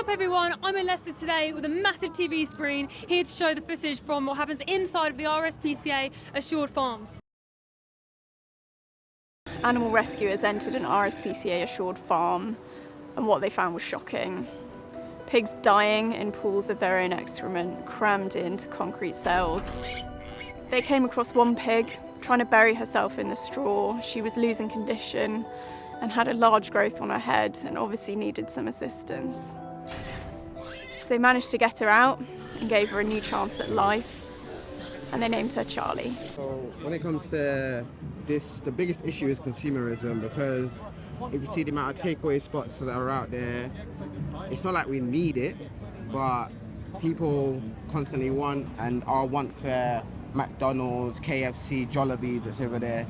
What's up everyone, I'm in Leicester today with a massive TV screen here to show the footage from what happens inside of the RSPCA Assured Farms. Animal rescuers entered an RSPCA Assured farm and what they found was shocking. Pigs dying in pools of their own excrement, crammed into concrete cells. They came across one pig trying to bury herself in the straw. She was losing condition and had a large growth on her head and obviously needed some assistance. So they managed to get her out and gave her a new chance at life, and they named her Charlie. So when it comes to this, the biggest issue is consumerism, because if you see the amount of takeaway spots that are out there, it's not like we need it, but people constantly want and are want for McDonald's, KFC, Jollibee that's over there.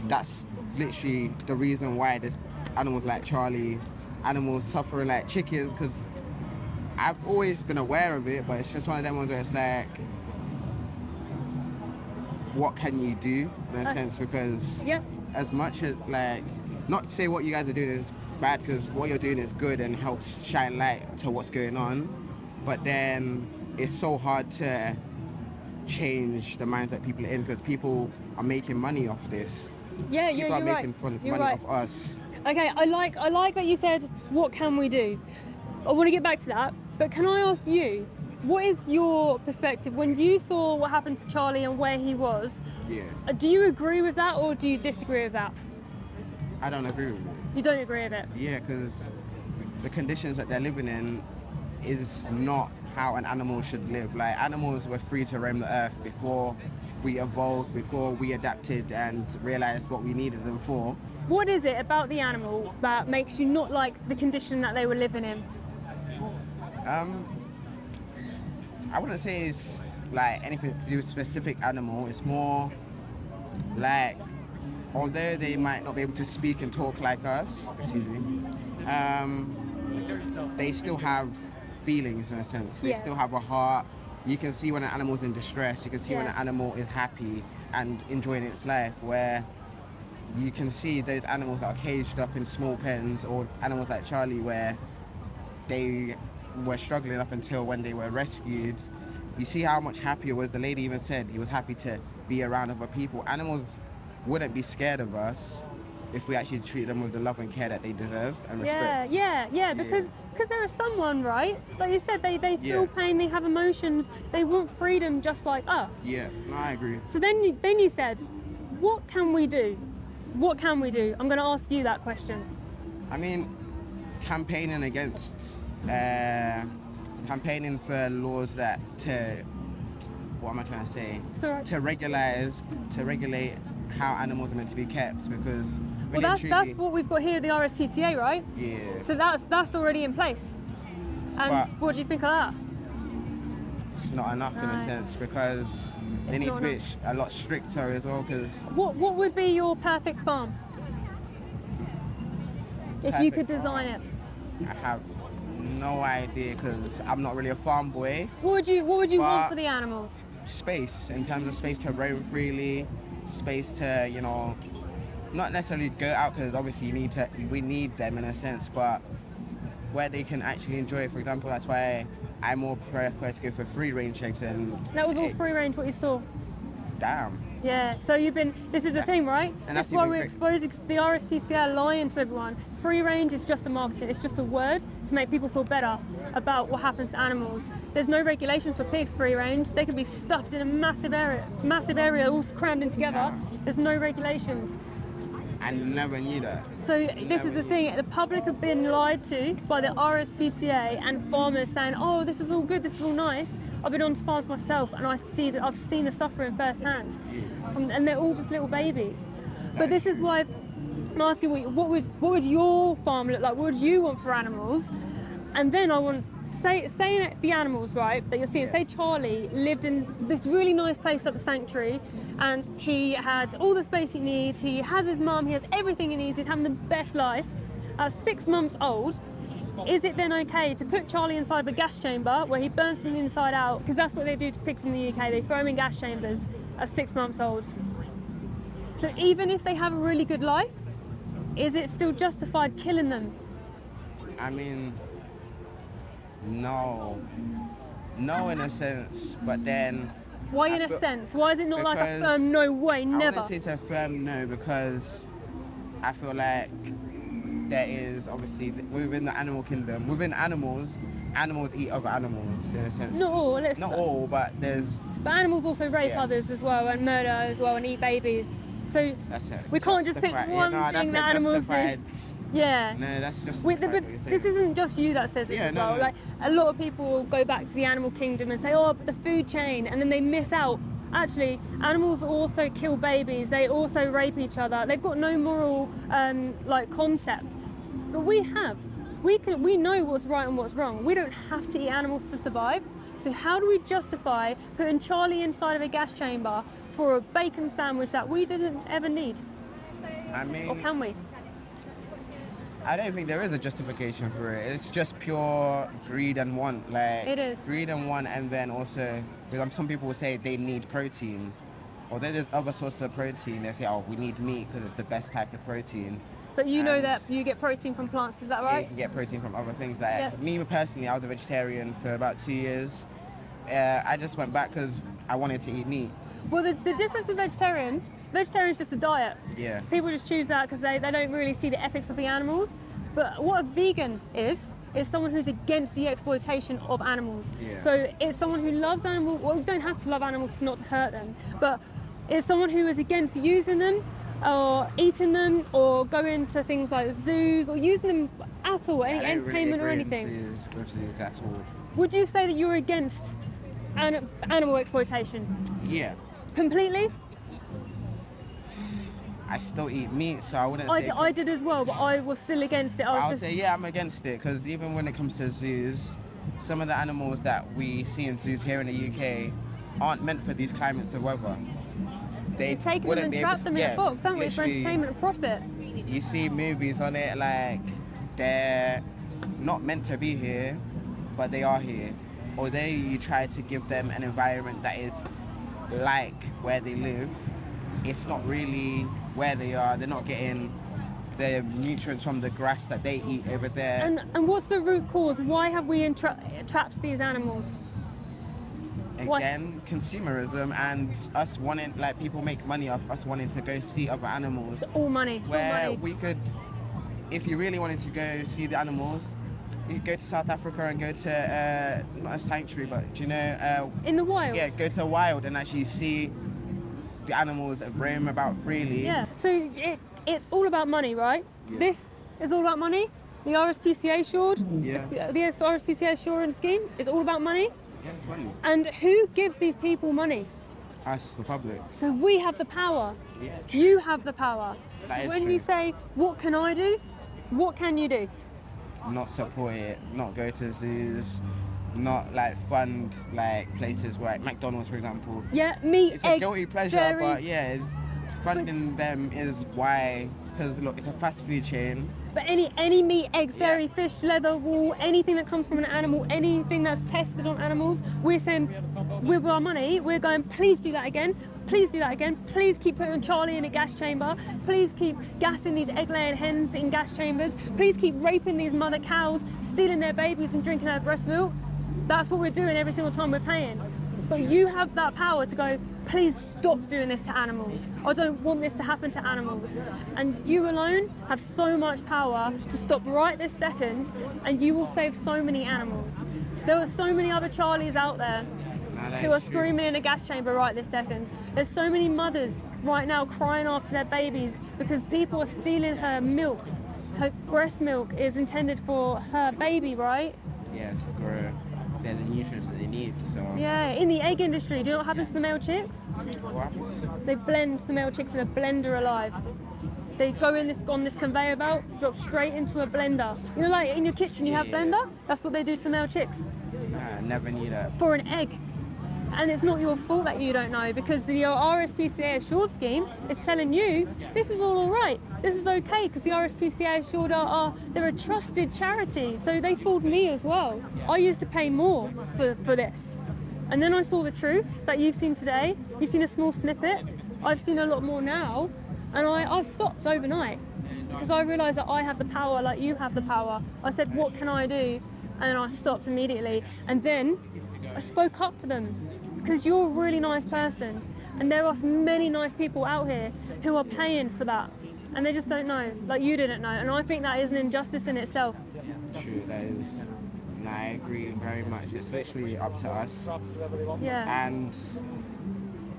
That's literally the reason why there's animals like Charlie, animals suffering like chickens, because I've always been aware of it, but it's just one of them ones where it's like, what can you do in a sense? Because as much as, like, not to say what you guys are doing is bad, because what you're doing is good and helps shine light to what's going on, but then it's so hard to change the minds that people are in, because people are making money off this. Yeah, people are you're making right. money off us. Okay, I like that you said, what can we do? I want to get back to that, but can I ask you, what is your perspective when you saw what happened to Charlie and where he was? Yeah. Do you agree with that or do you disagree with that? I don't agree with it. You don't agree with it? Yeah, because the conditions that they're living in is not how an animal should live. Like, animals were free to roam the earth before we evolved, before we adapted and realized what we needed them for. What is it about the animal that makes you not like the condition that they were living in? I wouldn't say it's like anything to do with specific animal. It's more like, although they might not be able to speak and talk like us, they still have feelings in a sense. They still have a heart. You can see when an animal's in distress. You can see when an animal is happy and enjoying its life, where you can see those animals that are caged up in small pens, or animals like Charlie where they were struggling up until when they were rescued. You see how much happier was. The lady even said he was happy to be around other people. Animals wouldn't be scared of us if we actually treat them with the love and care that they deserve and respect. Because there is someone, right? Like you said, they feel pain, they have emotions, they want freedom just like us. Yeah, no, I agree. So then you said, what can we do? What can we do? I'm going to ask you that question. I mean, campaigning against, campaigning for laws that what am I trying to say? To regulate how animals are meant to be kept, because that's what we've got here at the RSPCA, right? Yeah. So that's already in place. And but what do you think of that? It's not enough in a sense, because they need to be a lot stricter as well. Because what would be your perfect farm if you could design it? I have no idea, because I'm not really a farm boy. What would you want for the animals? Space, in terms of space to roam freely, space to, you know, not necessarily go out, because obviously we need them in a sense, but where they can actually enjoy it. For example, that's why I more prefer to go for free range eggs. And that was all free range what you saw? Damn. Yeah, so this is the thing, right? And that's why we're exposing the RSPCA lying to everyone. Free range is just a marketing, it's just a word to make people feel better about what happens to animals. There's no regulations for pigs free range. They can be stuffed in a massive area, all crammed in together. There's no regulations. I never knew that. So this is the thing, the public have been lied to by the RSPCA and farmers saying, oh, this is all good, this is all nice. I've been on farms myself and I've seen the suffering firsthand. And they're all just little babies. But this is why I'm asking, what would your farm look like? What would you want for animals? And then I want, saying the animals, right, that you're seeing, say Charlie lived in this really nice place like the sanctuary, and he had all the space he needs, he has his mum, he has everything he needs, he's having the best life. At 6 months old, is it then okay to put Charlie inside of a gas chamber where he burns from the inside out? Because that's what they do to pigs in the UK, they throw them in gas chambers at 6 months old. So even if they have a really good life, is it still justified killing them? I mean, No, no, in a sense, but then Why I in a feel- sense? Why is it not like a because firm no way, I never? wouldn't say it's a firm no, because I feel like there is obviously within the animal kingdom, within animals eat other animals in a sense. Not all, Not all, but there's But animals also rape Yeah. others as well, and murder as well, and eat babies. So that's it. we can't just pick Justified. one Yeah, no, thing that's that it, animals justified. do. Yeah. No, that's just. But this isn't just you that says it Yeah, as no, well. no. Like a lot of people will go back to the animal kingdom and say, "Oh, but the food chain," and then they miss out. Actually, animals also kill babies. They also rape each other. They've got no moral like concept, but we have. We know what's right and what's wrong. We don't have to eat animals to survive. So how do we justify putting Charlie inside of a gas chamber for a bacon sandwich that we didn't ever need, I mean, or can we? I don't think there is a justification for it. It's just pure greed and want. Like It is. greed and want, and then also because some people will say they need protein, although there's other sources of protein. They say, oh, we need meat because it's the best type of protein. But you know And- that you get protein from plants, is that You right? can get protein from other things. Like Yeah. me personally, I was a vegetarian for about 2 years. I just went back because I wanted to eat meat. Well, the difference with vegetarian is just a diet. Yeah. People just choose that because they don't really see the ethics of the animals. But what a vegan is someone who's against the exploitation of animals. Yeah. So it's someone who loves animals. Well, you don't have to love animals to not hurt them, but it's someone who is against using them or eating them or going to things like zoos or using them at all, any I don't really entertainment or agree anything. with zoos at all. Would you say that you're against animal exploitation Yeah. completely? I still eat meat, so I wouldn't say. I did as well, but I was still against it. I would just say, yeah, I'm against it because even when it comes to zoos, some of the animals that we see in zoos here in the UK aren't meant for these climates of weather. They take them wouldn't and be trap able to- them in yeah, a box, haven't we, for literally, entertainment and profit? You see movies on it like they're not meant to be here, but they are here. Although you try to give them an environment that is like where they live, it's not really where they are. They're not getting the nutrients from the grass that they eat over there. And what's the root cause? Why have we trapped these animals? why- Again, consumerism and us wanting, like, people make money off us wanting to go see other animals. It's all money. It's all Where money. we could, if you really wanted to go see the animals, you could go to South Africa and go to, not a sanctuary, but do you know, In the wild. yeah, go to a wild and actually see the animals roam about freely. Yeah. So it's all about money, right? Yeah. This is all about money. The RSPCA assured. Yeah. The RSPCA assurance scheme is all about money. Yeah, it's funny. And who gives these people money? Us, the public. So we have the power. Yeah. You have the power. That So is when true. you say, what can I do? What can you do? Not support it, not go to zoos, not like fund like places where, like McDonald's for example. Yeah, meat, It's eggs, a guilty pleasure, dairy. but yeah, funding them is why, because look, it's a fast food chain. But any meat, eggs, Yeah. dairy, fish, leather, wool, anything that comes from an animal, anything that's tested on animals, we're saying with our money, we're going, please do that again. Please do that again. Please keep putting Charlie in a gas chamber. Please keep gassing these egg-laying hens in gas chambers. Please keep raping these mother cows, stealing their babies and drinking their breast milk. That's what we're doing every single time we're paying. But you have that power to go, please stop doing this to animals. I don't want this to happen to animals. And you alone have so much power to stop right this second, and you will save so many animals. There are so many other Charlies out there who are screaming in a gas chamber right this second. There's so many mothers right now crying after their babies because people are stealing her milk. Her breast milk is intended for her baby, right? Yeah, to grow. They're the nutrients that they need. So Yeah, in the egg industry, do you know what happens to the male chicks? what happens? They blend the male chicks in a blender alive. They go in on this conveyor belt, drop straight into a blender. You know, like in your kitchen you have Yeah. blender? That's what they do to male chicks Nah, never knew that. for an egg. And it's not your fault that you don't know, because the RSPCA Assured scheme is telling you this is all right, this is okay, because the RSPCA Assured they're a trusted charity, so they fooled me as well. I used to pay more for this. And then I saw the truth that you've seen today. You've seen a small snippet. I've seen a lot more now, and I've stopped overnight because I realised that I have the power like you have the power. I said, what can I do? and then I stopped immediately. And then I spoke up for them, because you're a really nice person, and there are many nice people out here who are paying for that, and they just don't know, like you didn't know. And I think that is an injustice in itself. True, that is. No, I agree very much. It's literally up to us. Yeah. And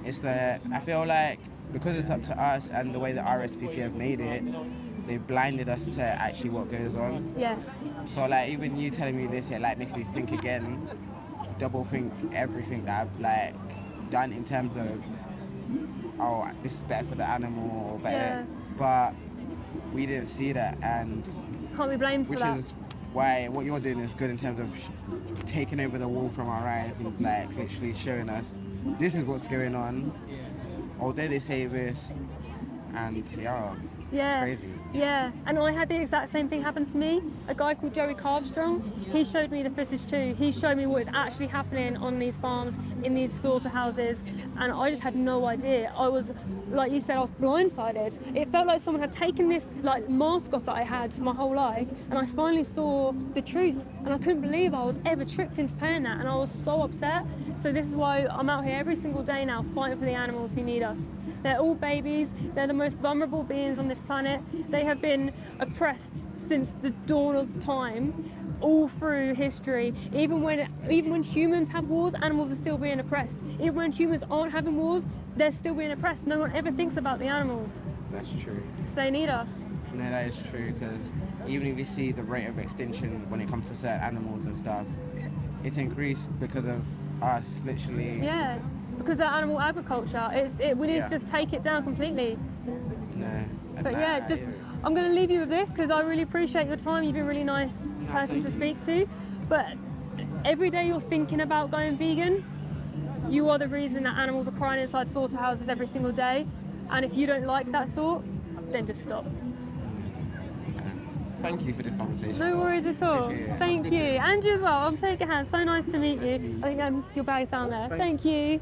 I feel like because it's up to us and the way the RSPCA have made it, they've blinded us to actually what goes on. Yes. So like even you telling me this, it like makes me think again, double think everything that I've like done in terms of, oh, this is better for the animal or better. Yeah. But we didn't see that, and Can't be blamed for which that. is why what you're doing is good in terms of taking over the wall from our eyes and like literally showing us this is what's going on. Although they say this, and yeah, Yeah, it's crazy. yeah, and I had the exact same thing happen to me. A guy called Joey Carbstrong, he showed me the footage too. He showed me what is actually happening on these farms, in these slaughterhouses, and I just had no idea. I was, like you said, I was blindsided. It felt like someone had taken this like mask off that I had my whole life, and I finally saw the truth, and I couldn't believe I was ever tricked into paying that, and I was so upset. So this is why I'm out here every single day now fighting for the animals who need us. They're all babies, they're the most vulnerable beings on this planet. They have been oppressed since the dawn of time, all through history. Even when humans have wars, animals are still being oppressed. Even when humans aren't having wars, they're still being oppressed. No one ever thinks about the animals. That's true. So they need us. No, that is true, because even if you see the rate of extinction when it comes to certain animals and stuff, it's increased because of us literally. Yeah, because of animal agriculture. We need to just take it down completely. No. But yeah, I'm going to leave you with this because I really appreciate your time. You've been a really nice person to speak to. But every day you're thinking about going vegan, you are the reason that animals are crying inside slaughterhouses every single day. And if you don't like that thought, then just stop. Thank you for this conversation. No worries at all. Appreciate it. Thank you. And you as well. I'm shaking hands. So nice to meet you. I think your bag's down there. Thank you.